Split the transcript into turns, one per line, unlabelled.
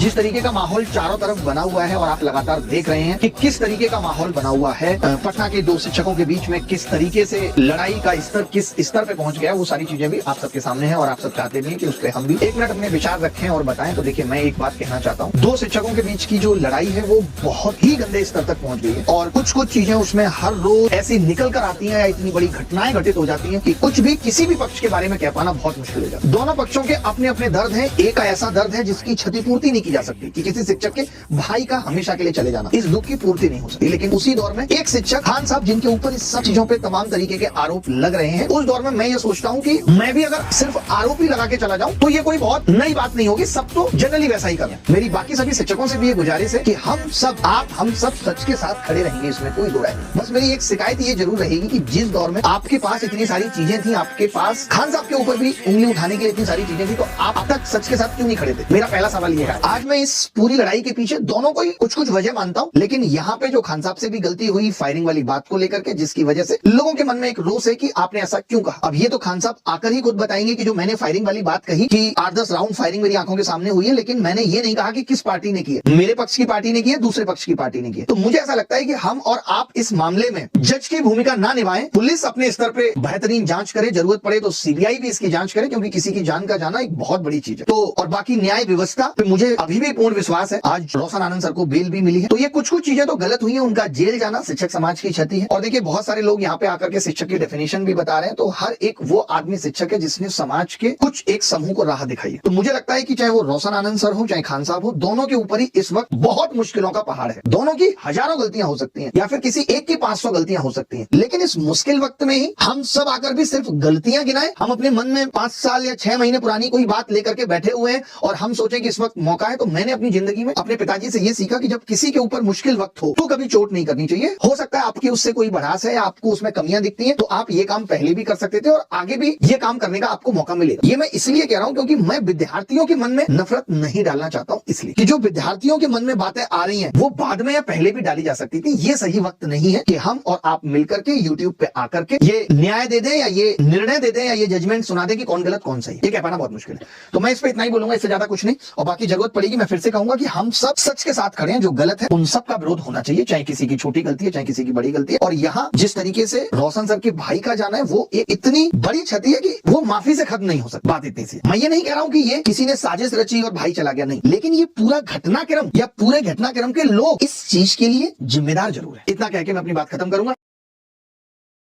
जिस तरीके का माहौल चारों तरफ बना हुआ है और आप लगातार देख रहे हैं कि किस तरीके का माहौल बना हुआ है, पटना के दो शिक्षकों के बीच में किस तरीके से लड़ाई का स्तर किस स्तर पे पहुंच गया, वो सारी चीजें भी आप सबके सामने हैं और आप सब चाहते भी हैं कि उस पर हम भी एक मिनट अपने विचार रखें और बताएं। तो देखिए, मैं एक बात कहना चाहता हूँ, दो शिक्षकों के बीच की जो लड़ाई है वो बहुत ही गंदे स्तर तक पहुंच गई है और कुछ चीजें उसमें हर रोज ऐसी निकल कर आती है या इतनी बड़ी घटनाएं घटित हो जाती है कि कुछ भी किसी भी पक्ष के बारे में कह पाना बहुत मुश्किल हो जाता है। दोनों पक्षों के अपने अपने दर्द है। एक ऐसा दर्द है जिसकी क्षतिपूर्ति नहीं की जा सकती कि किसी शिक्षक के भाई का हमेशा के लिए चले जाना, इस दुख की पूर्ति नहीं हो सकती। लेकिन उसी दौर में एक शिक्षक खान साहब, जिनके ऊपर इस सब चीजों पे तमाम तरीके के आरोप लग रहे हैं, उस दौर में मैं ये सोचता हूँ कि मैं भी अगर सिर्फ आरोप ही लगा के चला जाऊं तो ये कोई बहुत नई बात नहीं होगी, सब तो जनरली वैसा ही कर रहे हैं। मेरी बाकी सभी शिक्षकों से भी ये गुजारिश है कि हम सब सच के साथ खड़े रहेंगे, इसमें कोई दो राय नहीं। बस मेरी एक शिकायत ये जरूर रहेगी कि जिस दौर में आपके पास इतनी सारी चीजें थी, आपके पास खान साहब के ऊपर भी उंगली उठाने के लिए इतनी सारी चीजें थी, तो आप अब तक सच के साथ क्यों नहीं खड़े थे? मेरा पहला सवाल ये है। आज मैं इस पूरी लड़ाई के पीछे दोनों को कुछ वजह मानता हूँ, लेकिन यहाँ पे जो खान साहब से भी गलती हुई फायरिंग वाली बात को लेकर के, जिसकी वजह से लोगों के मन में एक रोष है कि आपने ऐसा क्यों कहा। अब ये तो खान साहब आकर ही खुद बताएंगे कि जो मैंने फायरिंग वाली बात कही कि 8-10 राउंड फायरिंग मेरी आंखों के सामने हुई है, लेकिन मैंने ये नहीं कहा कि किस पार्टी ने की है, मेरे पक्ष की पार्टी ने की है, दूसरे पक्ष की पार्टी ने की है। तो मुझे ऐसा लगता है कि हम और आप इस मामले में जज की भूमिका ना निभाएं, पुलिस अपने स्तर पे बेहतरीन जांच करे, जरूरत पड़े तो सीबीआई भी इसकी जांच करे, क्योंकि किसी की जान का जाना एक बहुत बड़ी चीज है। तो और बाकी न्याय व्यवस्था पे मुझे अभी भी पूर्ण विश्वास है। आज रोशन आनंद सर को बेल भी मिली है, तो ये कुछ चीजें तो गलत हुई है, उनका जेल जाना शिक्षक समाज की क्षति है। और देखिए, बहुत सारे लोग यहाँ पे आकर के शिक्षक की डेफिनेशन भी बता रहे हैं, तो हर एक वो आदमी शिक्षक है जिसने समाज के कुछ एक समूह को राह दिखाई है। तो मुझे लगता है कि चाहे वो रोशन आनंद सर हो चाहे खान साहब हो, दोनों के ऊपर ही इस वक्त बहुत मुश्किलों का पहाड़ है। दोनों की हजारों गलतियां हो सकती हैं या फिर किसी एक की 500 गलतियां हो सकती हैं, लेकिन इस मुश्किल वक्त में ही हम सब आकर भी सिर्फ गलतियां गिनाएं, हम अपने मन में 5 साल या 6 महीने पुरानी कोई बात लेकर के बैठे हुए हैं और हम सोचें कि इस वक्त मौका है। तो मैंने अपनी जिंदगी में अपने पिताजी से ये सीखा कि जब किसी के ऊपर मुश्किल वक्त हो तो कभी चोट नहीं करनी चाहिए। हो सकता है आपकी उससे कोई बढ़ास है, आपको उसमें कमियां दिखती हैं, तो आप ये काम पहले भी कर सकते थे और आगे भी ये काम करने का आपको मौका मिलेगा। ये मैं इसलिए कह रहा हूं क्योंकि मैं विद्यार्थियों के मन में नफरत नहीं डालना चाहता हूं, इसलिए कि जो विद्यार्थियों के मन में बातें आ रही हैं वो बाद में या पहले भी डाली जा सकती थी। ये सही वक्त नहीं है कि हम और आप मिलकर के यूट्यूब पे आकर के ये न्याय दे दें या ये निर्णय दे दें या ये जजमेंट सुना दें कि कौन गलत कौन सही। ये कह पाना बहुत मुश्किल है। तो मैं इस पे इतना ही बोलूंगा, इससे ज्यादा कुछ नहीं। और बाकी जरूरत पड़ेगी मैं फिर से कहूंगा कि हम सब सच के साथ खड़े हैं, जो गलत है उन सब का विरोध होना चाहिए, चाहे किसी की छोटी गलती है चाहे किसी की बड़ी गलती है। और यहाँ जिस तरीके से रोशन सर के भाई का जाना है वो एक इतनी बड़ी क्षति है कि वो माफी से खत्म नहीं हो सकती। बात इतनी सी। मैं ये नहीं कह रहा हूँ कि ये किसी ने साजिश रची और भाई चला गया, नहीं, लेकिन ये पूरा घटनाक्रम या पूरे घटनाक्रम के लोग इस चीज के लिए जिम्मेदार जरूर है। इतना कह के मैं अपनी बात खत्म करूंगा।